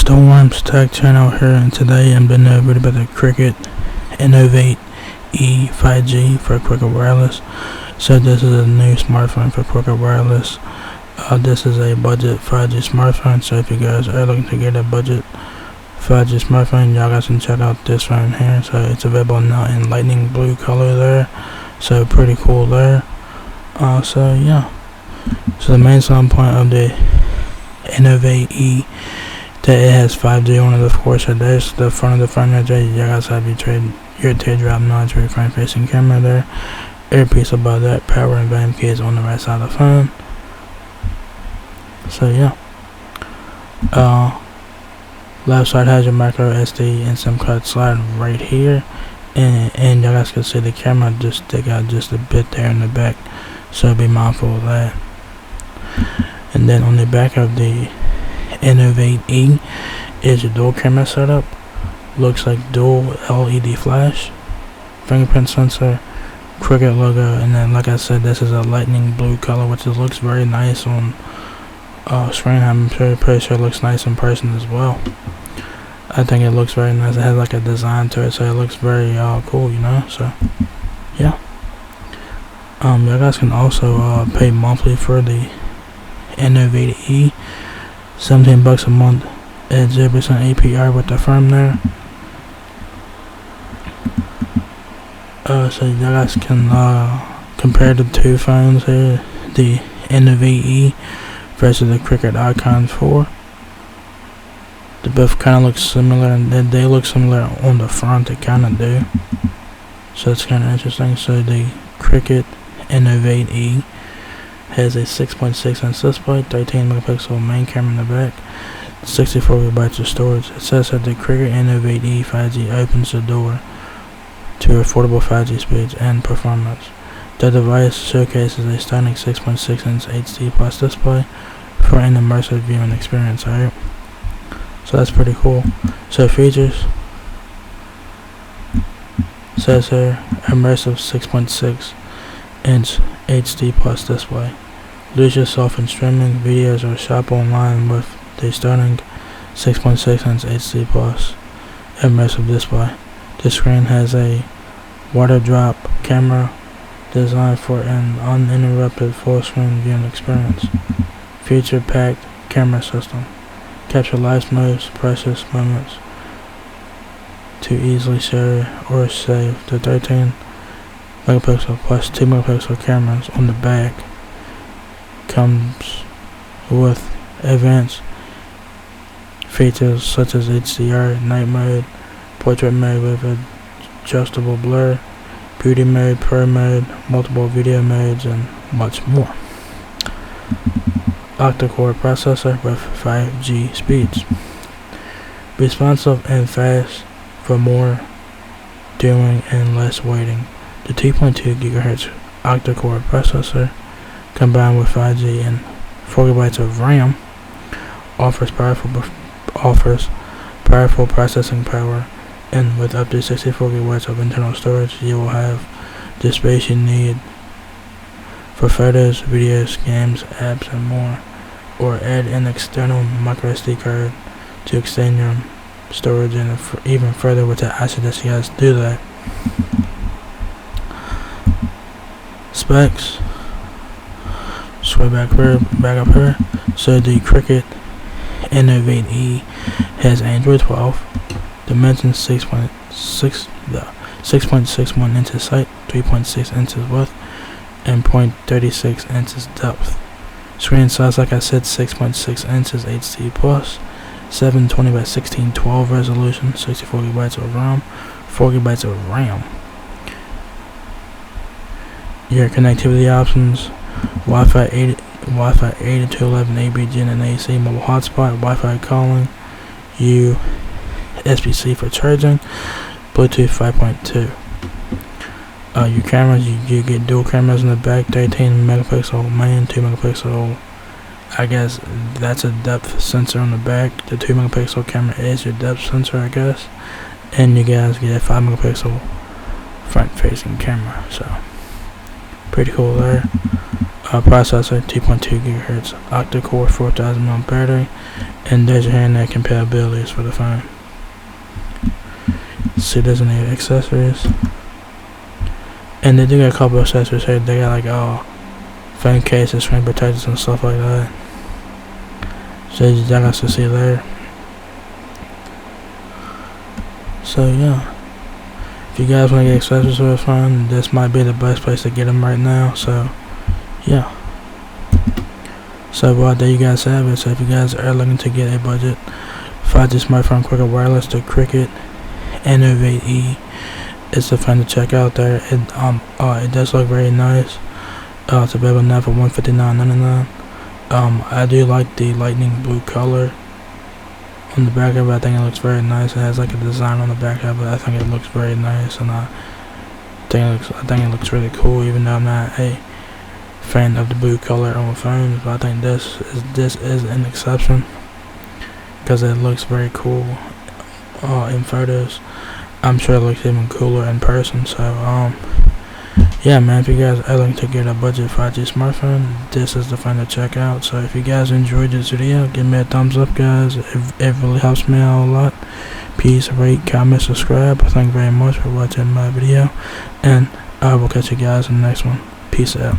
Storm's Tech Channel here, and today I'm doing a video about the Cricket Innovate E 5G for Cricket Wireless. So this is a new smartphone for Cricket Wireless. This is a budget 5G smartphone, so if you guys are looking to get a budget 5G smartphone, y'all guys can check out this phone here. So it's available now in lightning blue color there, so pretty cool there. So yeah, so the main selling point of the Innovate E, that it has 5G on it, of course. So there's the front of the phone right there. You guys have your teardrop notch for your front facing camera there. Earpiece above that, power and volume keys on the right side of the phone. So yeah. Left side has your micro SD and SIM card slide right here. And you guys can see the camera just stick out just a bit there in the back. So be mindful of that. And then on the back of the Innovate E is your dual camera setup. Looks like dual LED flash, fingerprint sensor, Cricket logo, and then like I said, this is a lightning blue color, which looks very nice on screen. I'm pretty sure it looks nice in person as well. I think it looks very nice. It has like a design to it, so it looks very cool, you know. So yeah. You guys can also pay monthly for the Innovate E. $17 a month at 0% APR with the firm there. So you guys can compare the two phones here, the Innovate E versus the Cricket Icon 4. They both kind of look similar, and they look similar on the front. They kind of do. So it's kind of interesting. So the Cricket Innovate E has a 6.6 inch display, 13 megapixel main camera in the back, 64 gigabytes of storage. It says that the Cricket Innovate E 5G opens the door to affordable 5G speeds and performance. The device showcases a stunning 6.6 inch HD plus display for an immersive viewing experience. Alright, so that's pretty cool. So features, says here, immersive 6.6 inch HD plus display. Lose yourself in streaming videos or shop online with the stunning 6.6 inch HD plus immersive display. The screen has a water drop camera designed for an uninterrupted full screen viewing experience. Feature packed camera system. Capture live modes, precious moments to easily share or save. The 13 megapixel plus 2 megapixel cameras on the back comes with advanced features such as HDR, night mode, portrait mode with adjustable blur, beauty mode, pro mode, multiple video modes, and much more. Octa-core processor with 5G speeds. Responsive and fast for more doing and less waiting. The 2.2 GHz octa-core processor combined with 5G and 4 GB of RAM offers powerful processing power, and with up to 64 GB of internal storage, you will have the space you need for photos, videos, games, apps, and more. Or add an external microSD card to extend your storage and even further, which I suggest you guys do that. Specs. Sway back up here. So the Cricket Innovate E has Android 12, dimensions 6.61 inches height, 3.6 inches width, and 0.36 inches depth. Screen size, like I said, 6.6 inches HD plus, 720 by 1612 resolution, 64 gigabytes of RAM, 4 gigabytes of RAM. Your connectivity options: Wi-Fi 8 to 11 ABGN and AC mobile hotspot, Wi-Fi calling, USB-C for charging, Bluetooth 5.2. Your cameras, you get dual cameras in the back, 13 megapixel main, 2 megapixel. I guess that's a depth sensor on the back. The 2 megapixel camera is your depth sensor, I guess. And you guys get a 5 megapixel front facing camera. So pretty cool there. processor, 2.2 GHz, octa-core, 4000 mAh battery, and there's your internet compatibilities for the phone. See, there's any accessories, and they do got a couple of accessories here. They got like phone cases, screen protectors, and stuff like that. So you guys can see there. So yeah, if you guys want to get accessories for the phone, this might be the best place to get them right now. So yeah. So there you guys have it. So if you guys are looking to get a budget 5G smartphone quicker wireless, the Cricket Innovate E is the phone to check out there. It does look very nice. It's available now for $159.99. I do like the lightning blue color on the back of it. I think it looks very nice. It has like a design on the back of it. I think it looks very nice, and I think it looks really cool. Even though I'm not a fan of the blue color on phones, but I think this is an exception because it looks very cool in photos. I'm sure it looks even cooler in person. So yeah, man, if you guys are looking to get a budget 5G smartphone, this is the phone to check out. So if you guys enjoyed this video, give me a thumbs up, guys. It really helps me out a lot. Please rate, comment, subscribe. Thank you very much for watching my video, and I will catch you guys in the next one. Peace out.